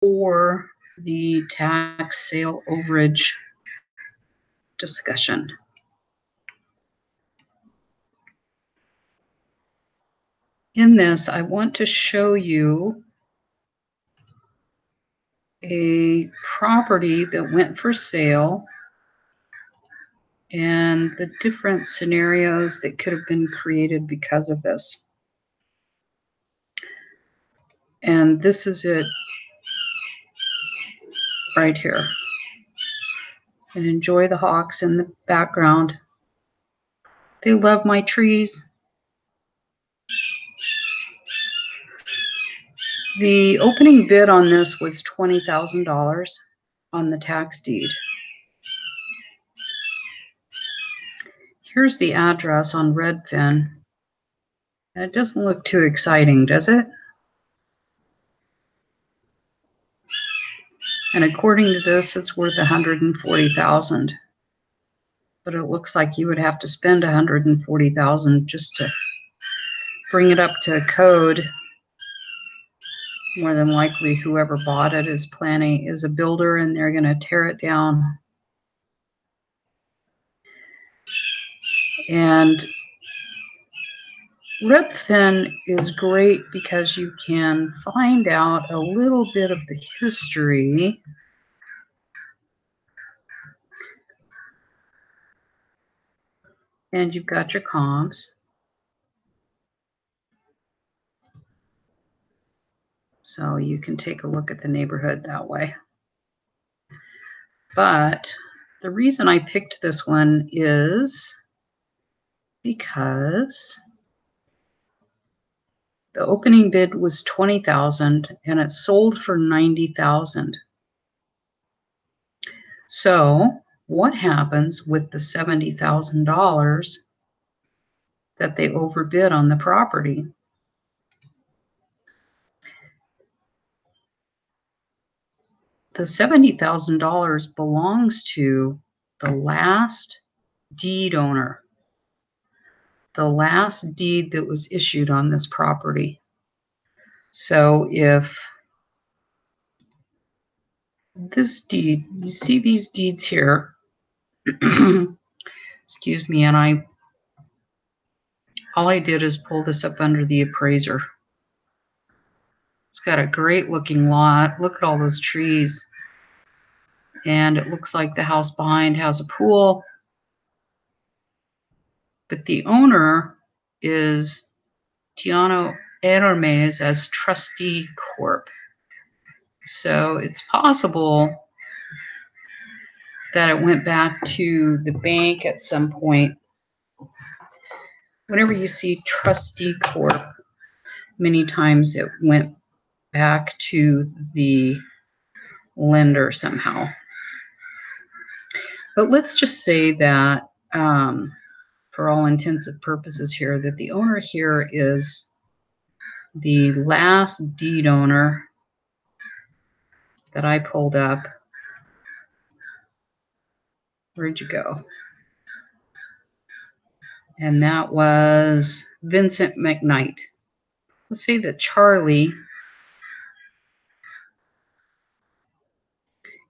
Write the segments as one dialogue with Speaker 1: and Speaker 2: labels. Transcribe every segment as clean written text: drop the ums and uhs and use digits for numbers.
Speaker 1: for the tax sale overage discussion. In this, I want to show you a property that went for sale and the different scenarios that could have been created because of this. And this is it right here. And enjoy the hawks in the background. They love my trees. The opening bid on this was $20,000 on the tax deed. Here's the address on Redfin. It doesn't look too exciting, does it? And according to this, it's worth $140,000. But it looks like you would have to spend $140,000 just to bring it up to code. More than likely, whoever bought it is a builder, and they're going to tear it down. And Redfin is great because you can find out a little bit of the history and you've got your comps. So you can take a look at the neighborhood that way. But the reason I picked this one is because the opening bid was $20,000 and it sold for $90,000. So what happens with the $70,000 that they overbid on the property? The $70,000 belongs to the last deed owner, the last deed that was issued on this property. So if this deed, you see these deeds here, excuse me, and all I did is pull this up under the appraiser. It's got a great looking lot. Look at all those trees. And it looks like the house behind has a pool. But the owner is Tiano Hermes as trustee corp. So it's possible that it went back to the bank at some point. Whenever you see trustee corp, many times it went back to the lender somehow. But let's just say that for all intents and purposes here, that the owner here is the last deed owner that I pulled up. Where'd you go? And that was Vincent McKnight. Let's say that Charlie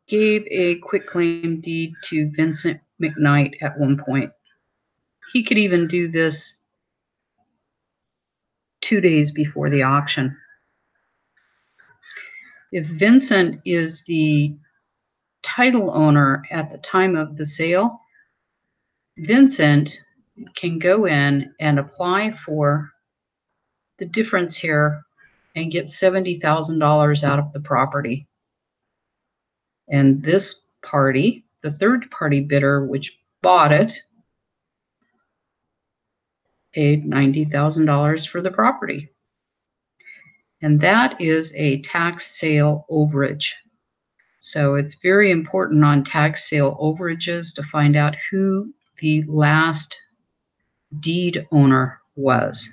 Speaker 1: gave a quitclaim deed to Vincent McKnight at one point. He could even do this 2 days before the auction. If Vincent is the title owner at the time of the sale, Vincent can go in and apply for the difference here and get $70,000 out of the property. And this party, the third party bidder, which bought it, paid $90,000 for the property. And that is a tax sale overage. So it's very important on tax sale overages to find out who the last deed owner was.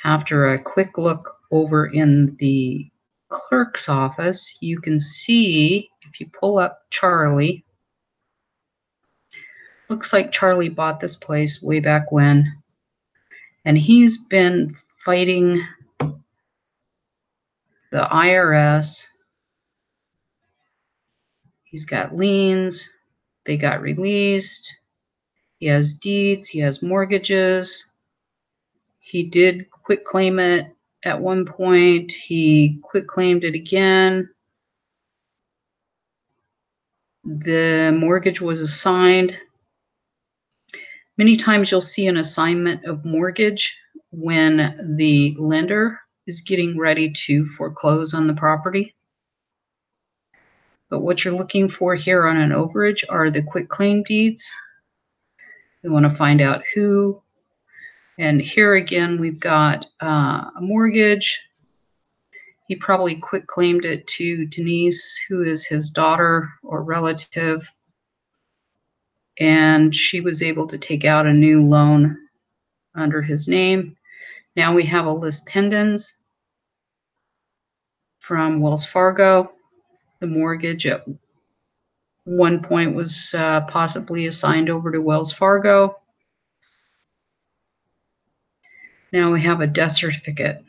Speaker 1: After a quick look over in the clerk's office, you can see, if you pull up Charlie, looks like Charlie bought this place way back when, and he's been fighting the IRS. He's got liens. They got released. He has deeds. He has mortgages. He did quitclaim it at one point. He quitclaimed it again. The mortgage was assigned. Many times you'll see an assignment of mortgage when the lender is getting ready to foreclose on the property. But what you're looking for here on an overage are the quitclaim deeds. We want to find out who. And here again, we've got a mortgage. He probably quitclaimed it to Denise, who is his daughter or relative. And she was able to take out a new loan under his name. Now we have a lis pendens from Wells Fargo. The mortgage at one point was possibly assigned over to Wells Fargo. Now we have a death certificate.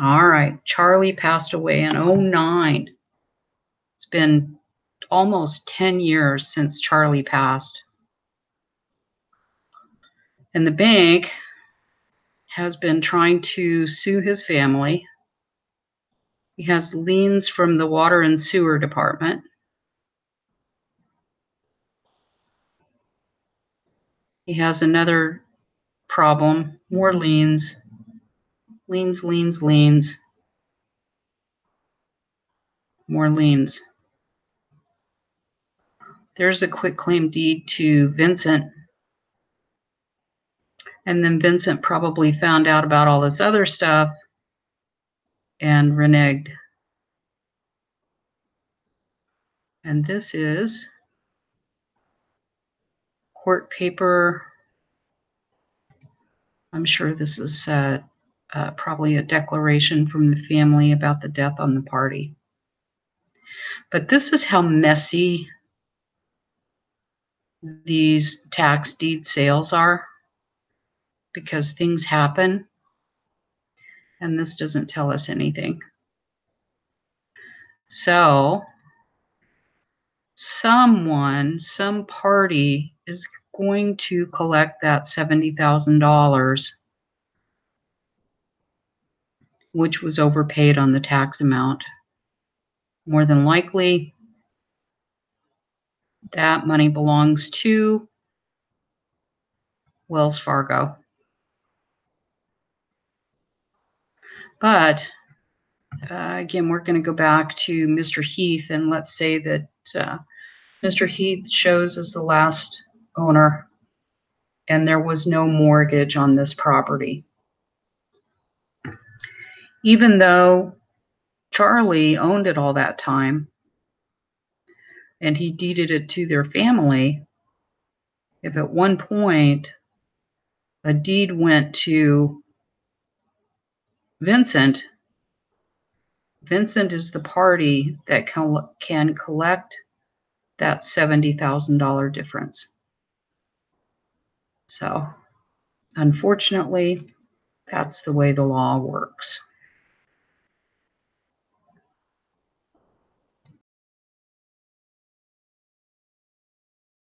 Speaker 1: All right, Charlie passed away in 2009. It's been almost 10 years since Charlie passed. And the bank has been trying to sue his family. He has liens from the water and sewer department. He has another problem, more liens, liens, more liens. There's a quitclaim deed to Vincent. And then Vincent probably found out about all this other stuff and reneged. And this is court paper. I'm sure this is probably a declaration from the family about the death on the party. But this is how messy these tax deed sales are, because things happen, and this doesn't tell us anything. So someone, some party is going to collect that $70,000, which was overpaid on the tax amount. More than likely, that money belongs to Wells Fargo. But again, we're going to go back to Mr. Heath, and let's say that Mr. Heath shows as the last owner, and there was no mortgage on this property. Even though Charlie owned it all that time, and he deeded it to their family, if at one point a deed went to Vincent, Vincent is the party that can collect that $70,000 difference. So, unfortunately, that's the way the law works.